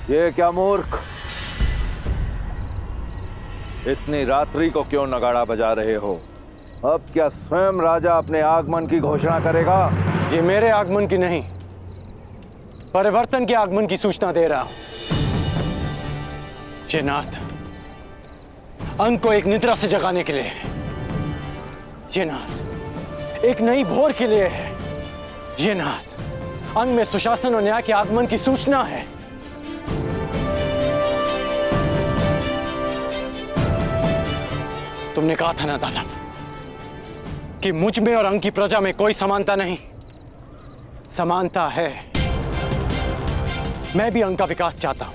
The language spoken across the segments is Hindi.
ये क्या मूर्ख, इतनी रात्रि को क्यों नगाड़ा बजा रहे हो? अब क्या स्वयं राजा अपने आगमन की घोषणा करेगा? ये मेरे आगमन की नहीं, परिवर्तन के आगमन की सूचना दे रहा हूं। ये नाथ अंग को एक निद्रा से जगाने के लिए है। ये नाथ एक नई भोर के लिए है। ये नाथ अंग में सुशासन और न्याय के आगमन की सूचना है। तुमने कहा था ना दानव कि मुझ में और अंग की प्रजा में कोई समानता नहीं। समानता है। मैं भी अंग का विकास चाहता हूं।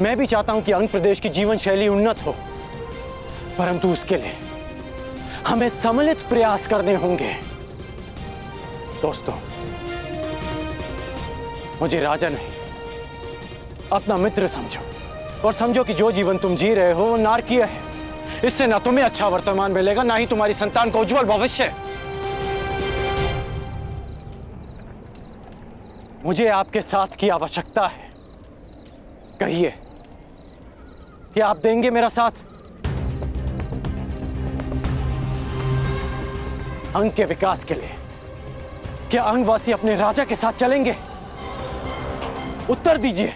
मैं भी चाहता हूं कि अंग प्रदेश की जीवन शैली उन्नत हो, परंतु उसके लिए हमें सम्मिलित प्रयास करने होंगे। दोस्तों, मुझे राजा नहीं, अपना मित्र समझो और समझो कि जो जीवन तुम जी रहे हो वो नारकीय है। इससे ना तुम्हें अच्छा वर्तमान मिलेगा, ना ही तुम्हारी संतान को उज्जवल भविष्य। मुझे आपके साथ की आवश्यकता है। कहिए कि आप देंगे मेरा साथ? अंग के विकास के लिए क्या अंगवासी अपने राजा के साथ चलेंगे? उत्तर दीजिए।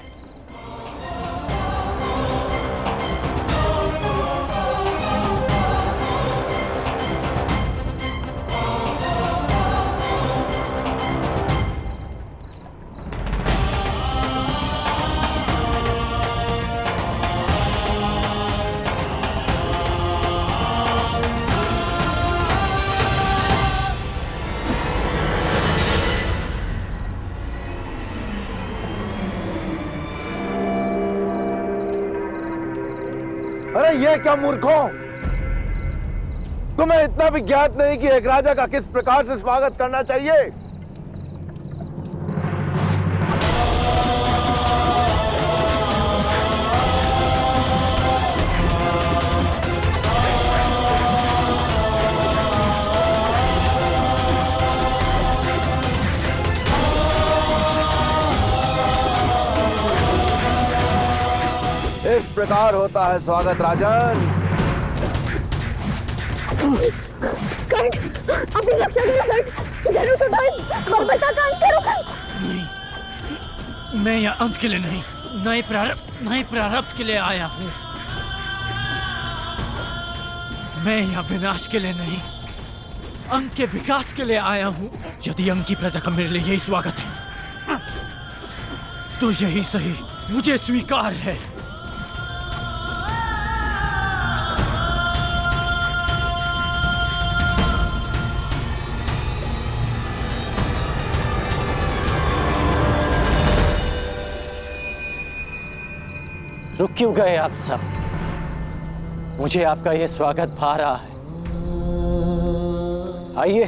अरे ये क्या मूर्खों, तुम्हें इतना भी ज्ञात नहीं कि एक राजा का किस प्रकार से स्वागत करना चाहिए? इस प्रकार होता है स्वागत राजन। कर्ण, अपनी रक्षा करो कर्ण। धनुष उठाओ, बर्बरता का अंत करो कर्ण। नहीं, मैं यहाँ अंत के लिए नहीं, नए प्रारब्ध के लिए आया हूँ। मैं यहाँ विनाश के लिए नहीं, अंग के विकास के लिए आया हूँ। यदि अंग की प्रजा का मेरे लिए यही स्वागत है तो यही सही, मुझे स्वीकार है। रुक क्यों गए आप सब? मुझे आपका यह स्वागत भा रहा है। आइए,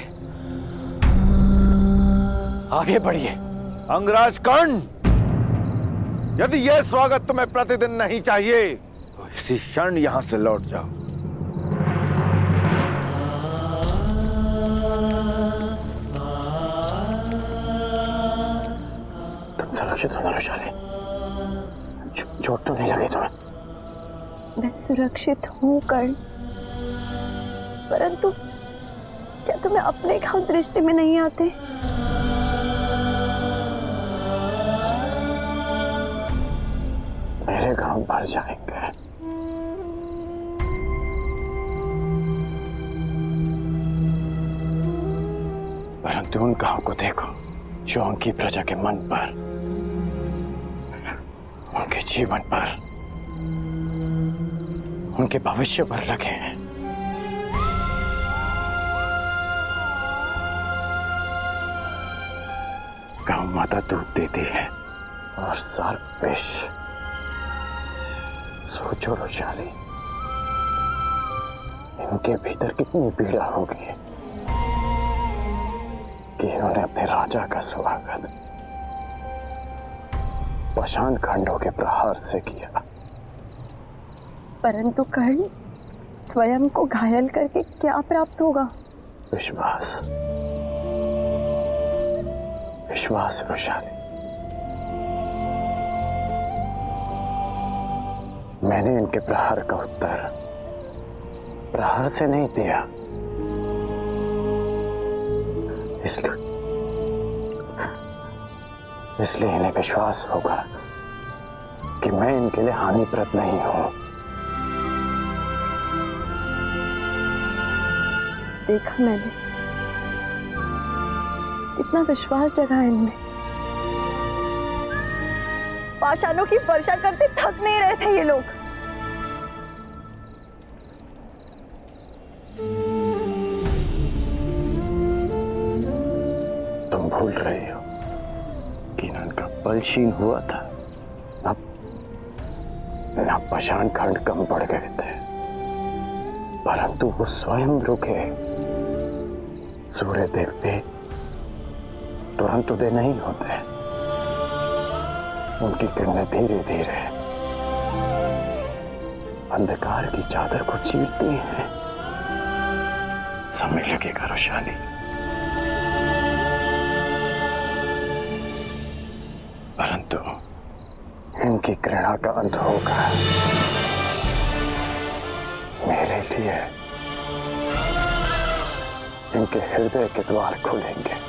आगे बढ़िए। अंगराज कर्ण, यदि यह स्वागत तुम्हें प्रतिदिन नहीं चाहिए तो इसी क्षण यहां से लौट जाओ। तुम सुरक्षित हो धनुषाली? चोट तो नहीं लगी तुम्हें? मैं सुरक्षित हूँ कर्ण, परंतु क्या तुम्हें अपने घाव दृष्टि में नहीं आते? मेरे घाव भर जाएंगे, परंतु उन घाव को देखो जो उनकी प्रजा के मन पर, उनके जीवन पर, उनके भविष्य पर लगे हैं। गौ माता दूध देती है और सर्प विष। सोचो रोशाली, इनके भीतर कितनी पीड़ा होगी कि इन्होंने अपने राजा का स्वागत पाषाण खंडों के प्रहार से किया। परंतु कर्ण, स्वयं को घायल करके क्या प्राप्त होगा? विश्वास, विश्वास रोशाली। मैंने इनके प्रहार का उत्तर प्रहार से नहीं दिया, इसलिए इन्हें विश्वास होगा कि मैं इनके लिए हानिप्रद नहीं हूं। देखा मैंने, इतना विश्वास जगा इनमें। पाषाणों की वर्षा करते थक नहीं रहे थे ये लोग। तुम भूल रही हो कि इनका बल क्षीण हुआ था, न पाषाण खंड कम पड़ गए थे, परंतु वो स्वयं रुके। सूर्य देव भी तुरंत उदय नहीं होते, उनकी किरणें धीरे धीरे अंधकार की चादर को चीरती हैं। समय लगेगा रोशानी, परंतु इनकी घृणा का अंत होगा। मेरे लिए इनके हृदय के द्वार खुलेंगे।